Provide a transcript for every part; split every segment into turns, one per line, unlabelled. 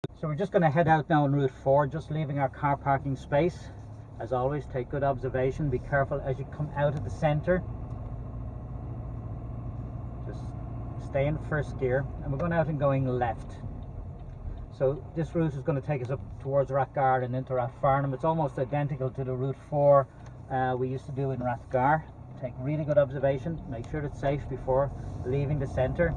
So we're just going to head out now on Route 4, just leaving our car parking space. As always, take good observation, be careful as you come out of the centre. Just stay in first gear, and we're going out and going left. So this route is going to take us up towards Rathgar and into Rathfarnham. It's almost identical to the Route 4 we used to do in Rathgar. Take really good observation, make sure it's safe before leaving the centre.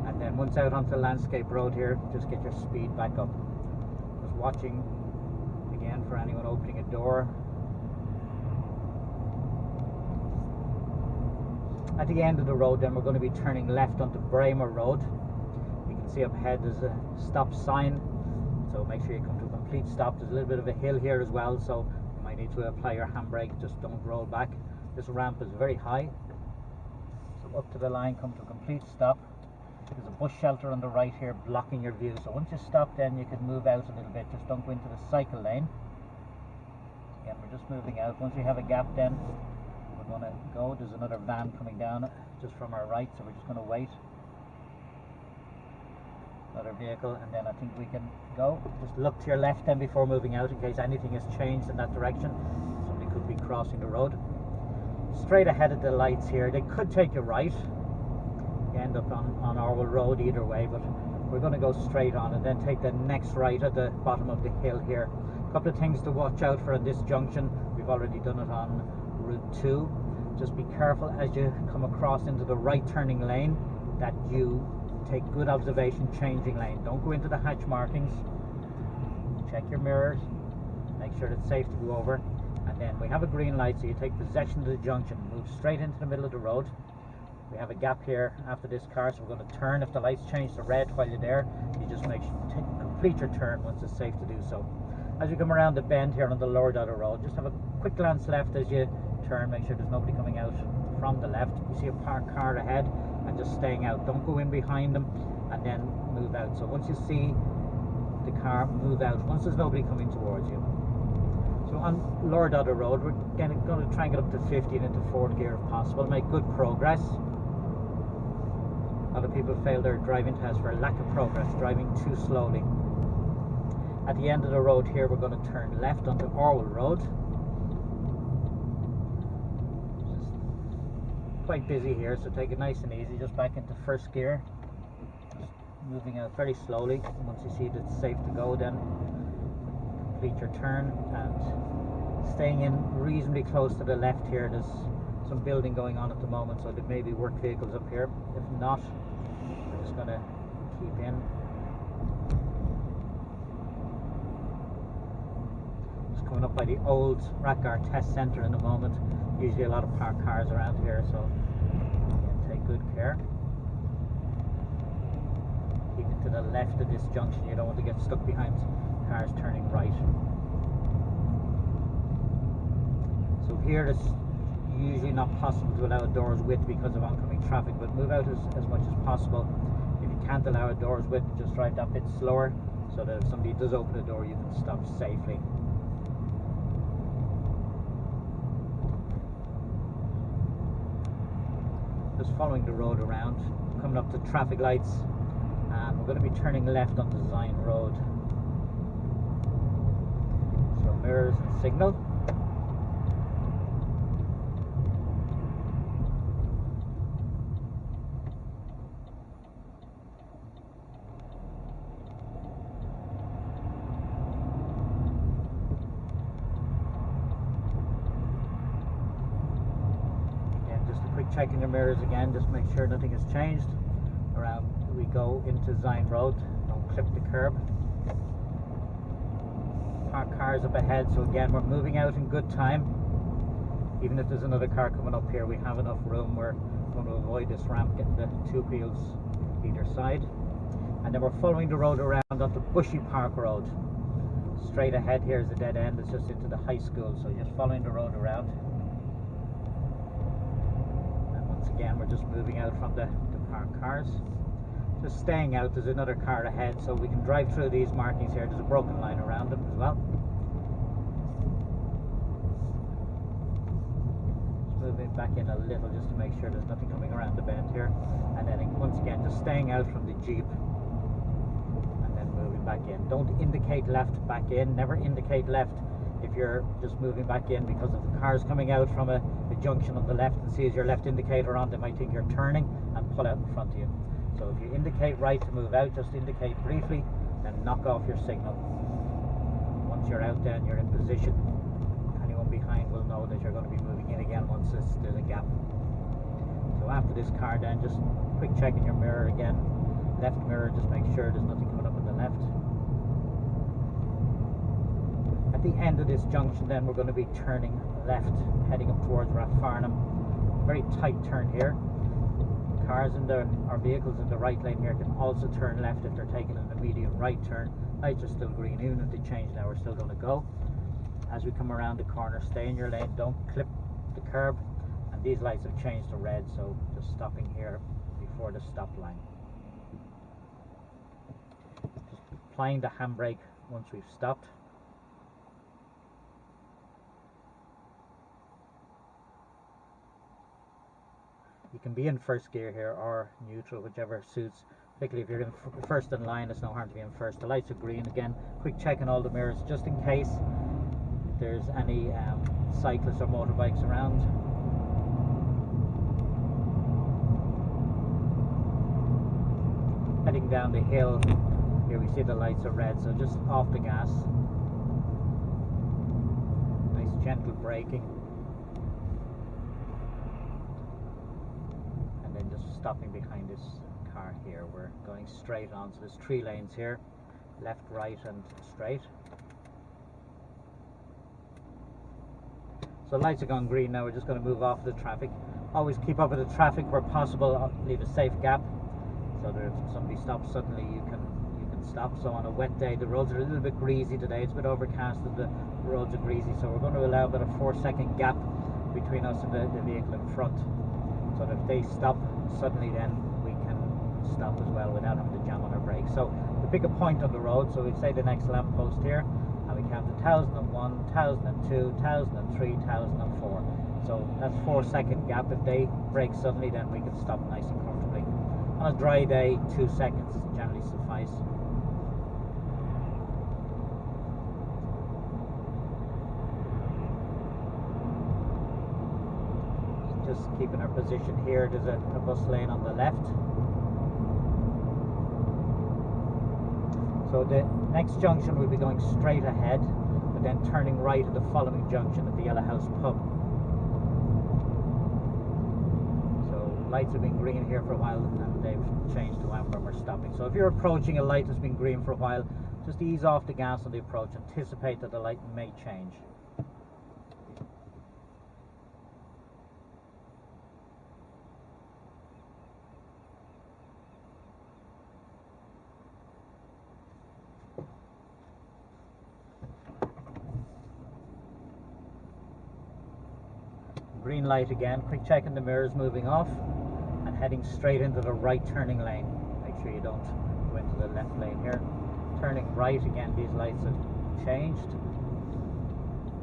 And then once out onto Landscape Road here, just get your speed back up. Just watching again for anyone opening a door. At the end of the road then we're going to be turning left onto Braemar Road. You can see up ahead there's a stop sign, so make sure you come to a complete stop. There's a little bit of a hill here as well, so you might need to apply your handbrake, just don't roll back. This ramp is very high, so up to the line, come to a complete stop. There's a bush shelter on the right here blocking your view, so once you stop then you can move out a little bit, just don't go into the cycle lane. Again, we're just moving out. Once we have a gap then we're going to go. There's another van coming down just from our right, so we're just going to wait. Another vehicle, and then I think we can go. Just look to your left then before moving out in case anything has changed in that direction. Somebody could be crossing the road. Straight ahead of the lights here, they could take you right. You end up on Orwell Road either way, but we're going to go straight on and then take the next right at the bottom of the hill here. A couple of things to watch out for at this junction. We've already done it on Route 2. Just be careful as you come across into the right turning lane that you take good observation changing lane. Don't go into the hatch markings. Check your mirrors, make sure it's safe to go over, and then we have a green light, so you take possession of the junction, move straight into the middle of the road. We have a gap here after this car, so we're going to turn. If the lights change to red while you're there, you just complete your turn once it's safe to do so. As you come around the bend here on the lower dot of road, just have a quick glance left as you turn, make sure there's nobody coming out from the left. You see a parked car ahead, and just staying out, don't go in behind them, and then move out. So once you see the car, move out once there's nobody coming towards you. So on lower dot of road, we're going to try and get up to 50 and into fourth gear if possible, make good progress. A lot of people fail their driving test for lack of progress, driving too slowly. At the end of the road here, we're going to turn left onto Orwell Road. Just quite busy here, so take it nice and easy, just back into first gear. Just moving out very slowly. Once you see that it's safe to go, then complete your turn, and staying in reasonably close to the left here. There's some building going on at the moment, so there may be work vehicles up here. If not, we're just going to keep in. Just coming up by the old Rathgar Test Centre in a moment. Usually a lot of parked cars around here, so take good care. Keep it to the left of this junction, you don't want to get stuck behind cars turning right. So here it's usually not possible to allow a door's width because of oncoming traffic, but move out as much as possible. If you can't allow a door's width, just drive that bit slower so that if somebody does open the door, you can stop safely. Just following the road around, coming up to traffic lights, and we're going to be turning left onto Zion Road. So mirrors and signal. Checking your mirrors again, just make sure nothing has changed. Around we go into Zion Road, don't clip the curb. Parked cars up ahead, so again we're moving out in good time. Even if there's another car coming up here, we have enough room. We're going to avoid this ramp, getting the two wheels either side. And then we're following the road around onto Bushy Park Road. Straight ahead here is a dead end, it's just into the high school, so just following the road around. Again, we're just moving out from the parked cars. Just staying out, there's another car ahead, so we can drive through these markings here. There's a broken line around them as well. Just moving back in a little just to make sure there's nothing coming around the bend here, and then once again just staying out from the Jeep and then moving back in. Don't indicate left back in, never indicate left if you're just moving back in, because if the car's coming out from a junction on the left and sees your left indicator on, they might think you're turning and pull out in front of you. So if you indicate right to move out, just indicate briefly, then knock off your signal. Once you're out, then you're in position. Anyone behind will know that you're going to be moving in again once there's a gap. So after this car, then just quick check in your mirror again. Left mirror, just make sure there's nothing coming up on the left. At the end of this junction, then we're going to be turning left, heading up towards Rathfarnham. Very tight turn here. Cars in the, or vehicles in the right lane here can also turn left if they're taking an immediate right turn. Lights are still green, even if they change now, we're still going to go. As we come around the corner, stay in your lane, don't clip the curb, and these lights have changed to red, so just stopping here before the stop line. Just applying the handbrake once we've stopped. You can be in first gear here or neutral, whichever suits. Particularly if you're in first in line, it's no harm to be in first. The lights are green again. Quick check on all the mirrors just in case there's any cyclists or motorbikes around. Heading down the hill, here we see the lights are red, so just off the gas. Nice gentle braking. And then just stopping behind this car here. We're going straight on, so there's 3 lanes here, left, right and straight. So lights are gone green now, we're just going to move off the traffic. Always keep up with the traffic where possible, leave a safe gap, so that if somebody stops suddenly you can stop. So on a wet day, the roads are a little bit greasy today, it's a bit overcast and the roads are greasy, so we're going to allow about a 4-second gap between us and the vehicle in front, so that if they stop suddenly, then we can stop as well without having to jam on our brakes. So we pick a point on the road, so we say the next lamppost here, and we count to 1001, 1002, 1003, 1004. So that's 4-second gap. If they brake suddenly, then we can stop nice and comfortably. On a dry day, 2 seconds generally suffice. Just keeping our position here, there's a bus lane on the left. So the next junction will be going straight ahead, but then turning right at the following junction at the Yellow House pub. So lights have been green here for a while and they've changed to amber and we're stopping. So if you're approaching a light that's been green for a while, just ease off the gas on the approach, anticipate that the light may change. Green light again, quick check in the mirrors, moving off and heading straight into the right turning lane. Make sure you don't go into the left lane here. Turning right again, these lights have changed,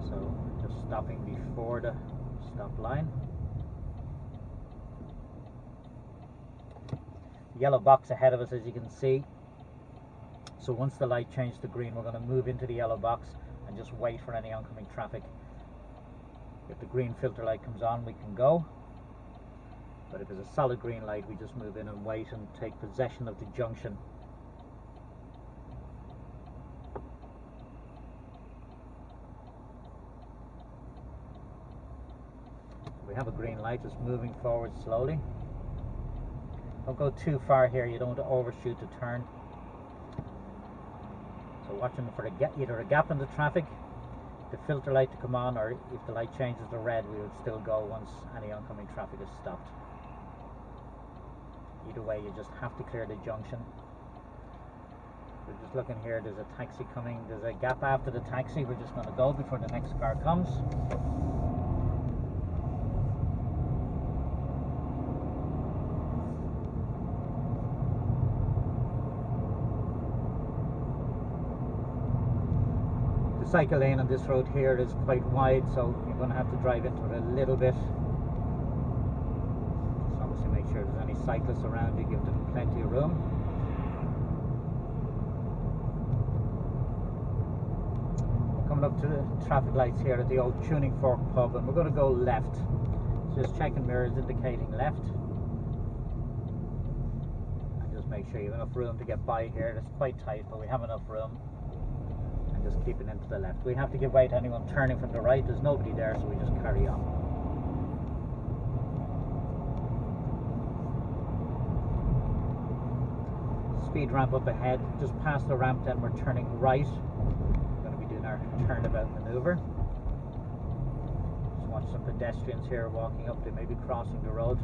so just stopping before the stop line. Yellow box ahead of us, as you can see. So once the light changes to green, we're going to move into the yellow box and just wait for any oncoming traffic. If the green filter light comes on, we can go. But if it's a solid green light, we just move in and wait and take possession of the junction. We have a green light, just moving forward slowly. Don't go too far here, you don't want to overshoot the turn. So watching for either a gap in the traffic, the filter light to come on, or if the light changes to red, we would still go once any oncoming traffic is stopped. Either way, you just have to clear the junction. We're just looking here, there's a taxi coming, there's a gap after the taxi, we're just going to go before the next car comes. The cycle lane on this road here is quite wide, so you're going to have to drive into it a little bit. sure there's any cyclists around, you give them plenty of room. We're coming up to the traffic lights here at the old Tuning Fork pub, and we're going to go left. So just checking mirrors indicating left. And just make sure you have enough room to get by here. It's quite tight, but we have enough room. And just keeping into the left. We have to give way to anyone turning from the right. There's nobody there, so we just carry on. Speed ramp up ahead, just past the ramp, then we're turning right. We're going to be doing our turnabout maneuver. Just watch some pedestrians here walking up, they may be crossing the road.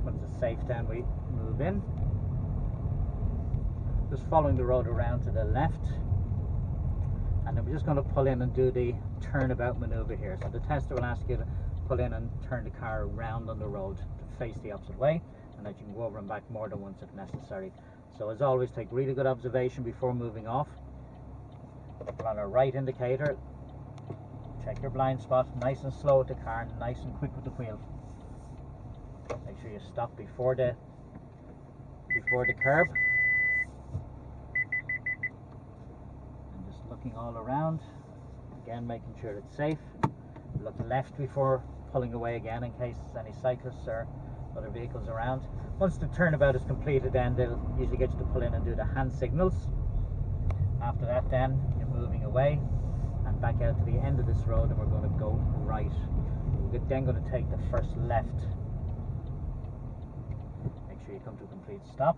Once it's safe, then we move in. Just following the road around to the left, and then we're just going to pull in and do the turnabout maneuver here. So the tester will ask you to pull in and turn the car around on the road to face the opposite way, and that you can go over and back more than once if necessary. So as always, take really good observation before moving off. Put on a right indicator, check your blind spot, nice and slow with the car, nice and quick with the wheel. Make sure you stop before the curb. Looking all around, again making sure it's safe. Look left before pulling away again in case there's any cyclists or other vehicles around. Once the turnabout is completed, then they'll usually get you to pull in and do the hand signals. After that, then you're moving away and back out to the end of this road, and we're going to go right. We're then going to take the first left. Make sure you come to a complete stop,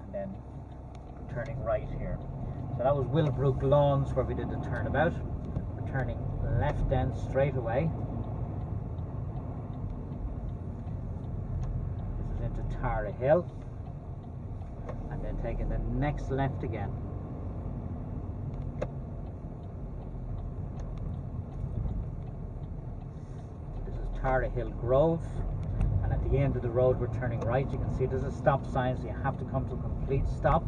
and then turning right here. So that was Willowbrook Lawns where we did the turnabout. We're turning left then straight away. This is into Tallaght Hill, and then taking the next left again. This is Tallaght Hill Grove, and at the end of the road we're turning right. You can see there's a stop sign, so you have to come to a complete stop.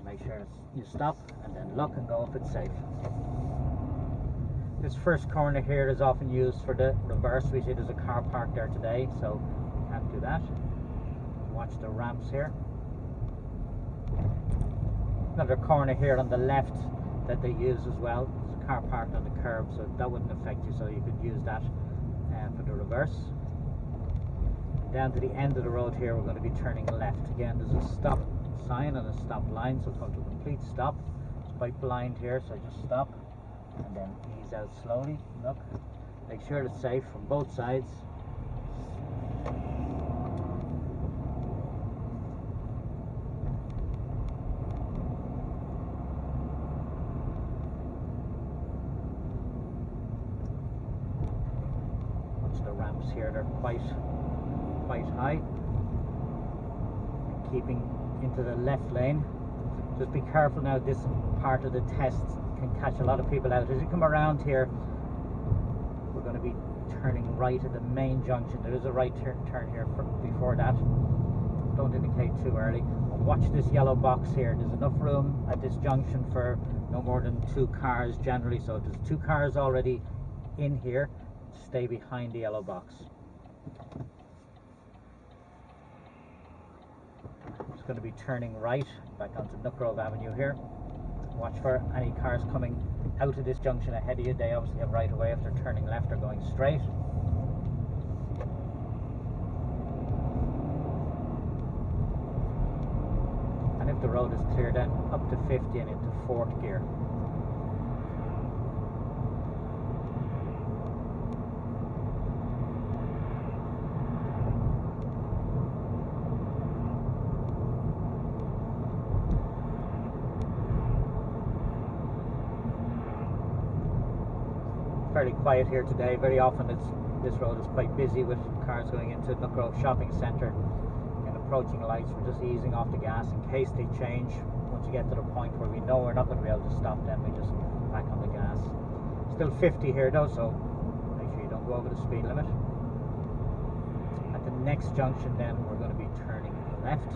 Make sure you stop and then look and go if it's safe. This first corner here is often used for the reverse. We see there's a car parked there today, so you can't do that. Watch the ramps here. Another corner here on the left that they use as well. There's a car parked on the curb, so that wouldn't affect you, so you could use that for the reverse. Down to the end of the road here, we're going to be turning left. Again, there's a stop sign and a stop line, so come to a complete stop. It's quite blind here, so just stop and then ease out slowly. Look, make sure it's safe from both sides. Watch the ramps here, they're quite high. Keeping into the left lane. Just be careful now, this part of the test can catch a lot of people out. As you come around here, we're going to be turning right at the main junction. There is a right turn here before that. Don't indicate too early. And watch this yellow box here. There's enough room at this junction for no more than 2 cars generally, so if there's 2 cars already in here, stay behind the yellow box. Going to be turning right back onto Nookgrove Avenue here. Watch for any cars coming out of this junction ahead of you. They obviously have right away if they're turning left or going straight. And if the road is clear, then up to 50 and into 4th gear. Fairly quiet here today. Very often this road is quite busy with cars going into Nookgrove Shopping Centre and approaching lights. We're just easing off the gas in case they change. Once you get to the point where we know we're not going to be able to stop, then we just back on the gas. Still 50 here though, so make sure you don't go over the speed limit. At the next junction then we're going to be turning left.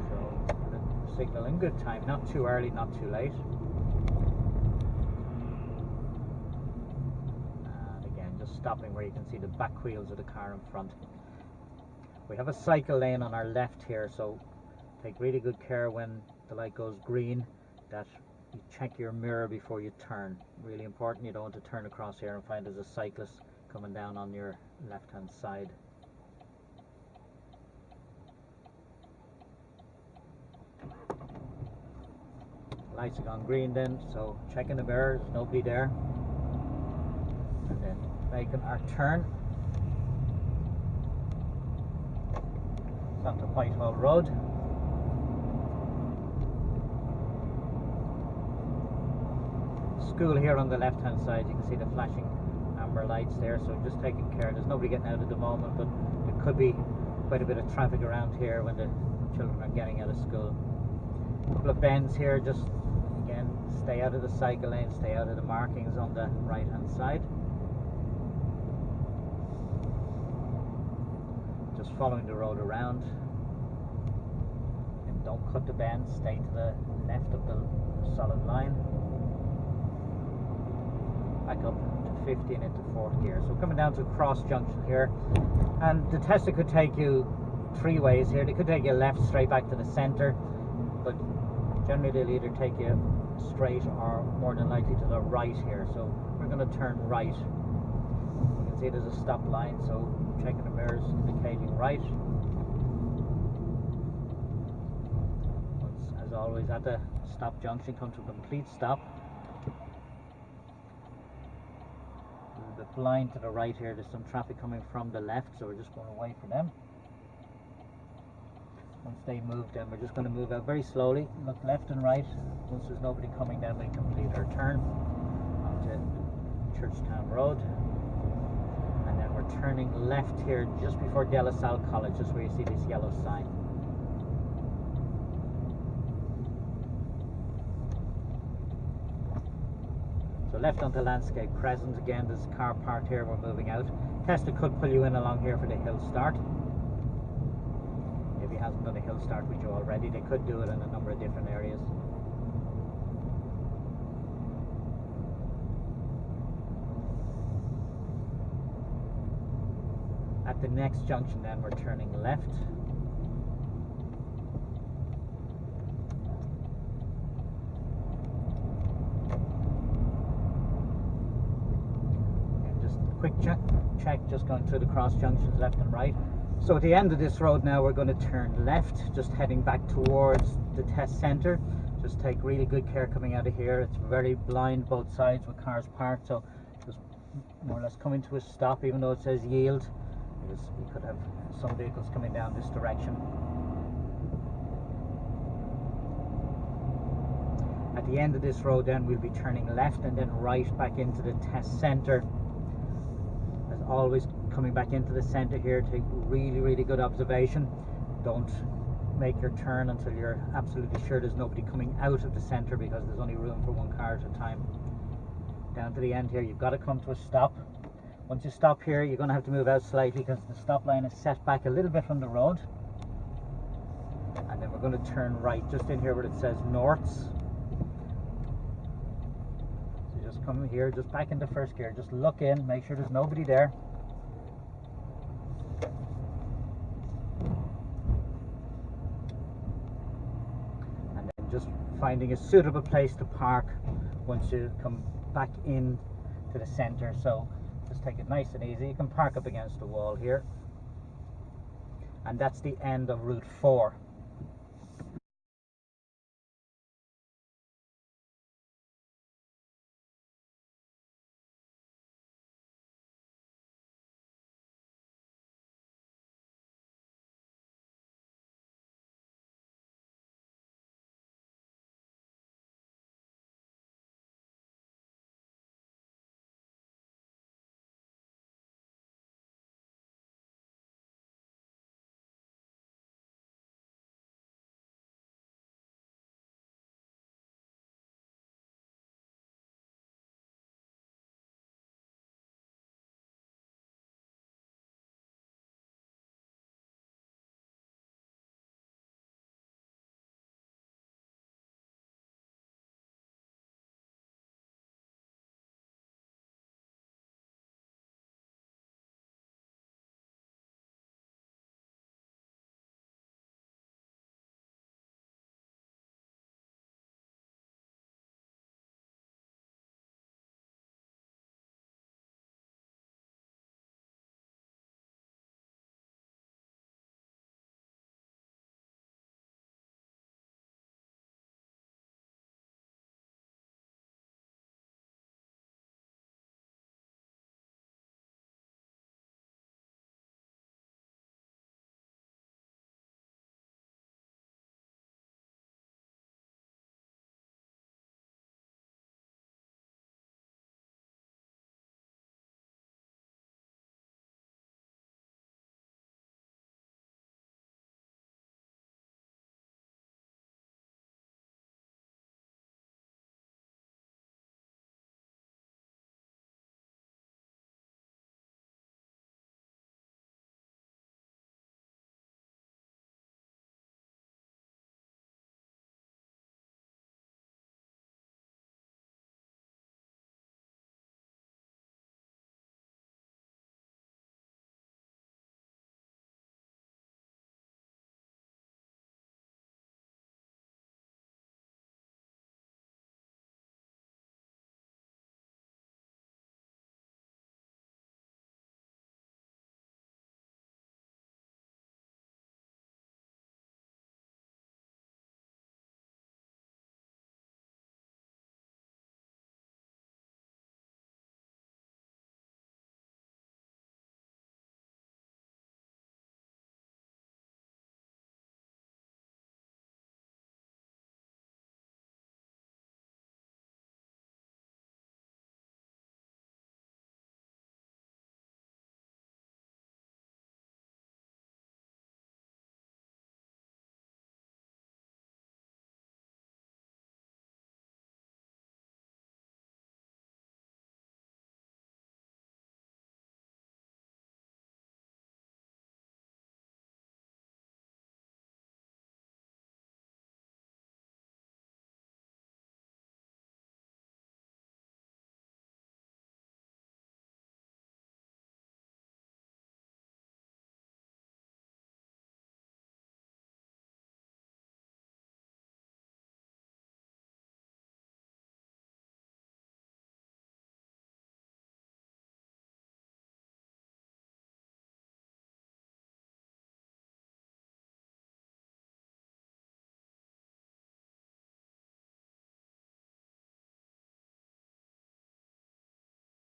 So the signal in good time, not too early, not too late. And again, just stopping where you can see the back wheels of the car in front. We have a cycle lane on our left here, so take really good care when the light goes green that you check your mirror before you turn. Really important, you don't want to turn across here and find there's a cyclist coming down on your left hand side. Lights have gone green then, so checking the mirror, there's nobody there. And then making our turn. It's onto Whitehall Road. School here on the left hand side, you can see the flashing amber lights there, so just taking care. There's nobody getting out at the moment, but there could be quite a bit of traffic around here when the children are getting out of school. A couple of bends here, just again stay out of the cycle lane, stay out of the markings on the right hand side. Just following the road around, and don't cut the bend, stay to the left of the solid line. Back up to 50 and into 4th gear. So coming down to cross junction here, and the Tesla could take you 3 ways here. They could take you left straight back to the centre, but generally they'll either take you straight or more than likely to the right here. So we're going to turn right. You can see there's a stop line, so checking the mirrors indicating right. Once, as always, at the stop junction come to a complete stop. The blind to the right here, there's some traffic coming from the left, so we're just going to wait for them. Once they move, then we're just going to move out very slowly, look left and right. Once there's nobody coming, then we complete our turn onto Churchtown Road, and then we're turning left here just before De La Salle College, just where you see this yellow sign. So left onto Landscape Crescent. Again, there's a car parked here, we're moving out. Tesla could pull you in along here for the hill start. If he hasn't done a hill start with you already, they could do it in a number of different areas. At the next junction then, we're turning left. Quick check, just going through the cross junctions left and right. So at the end of this road now we're going to turn left, just heading back towards the test centre. Just take really good care coming out of here. It's very blind both sides with cars parked, so just more or less coming to a stop, even though it says yield, because you could have some vehicles coming down this direction. At the end of this road then we'll be turning left and then right back into the test centre. As always, coming back into the centre here, take really good observation. Don't make your turn until you're absolutely sure there's nobody coming out of the centre, because there's only room for one car at a time. Down to the end here, you've got to come to a stop. Once you stop here, you're going to have to move out slightly because the stop line is set back a little bit from the road. And then we're going to turn right just in here where it says Norths. Come here, just back into 1st gear, just look in, make sure there's nobody there. And then just finding a suitable place to park once you come back in to the centre. So just take it nice and easy. You can park up against the wall here. And that's the end of Route 4.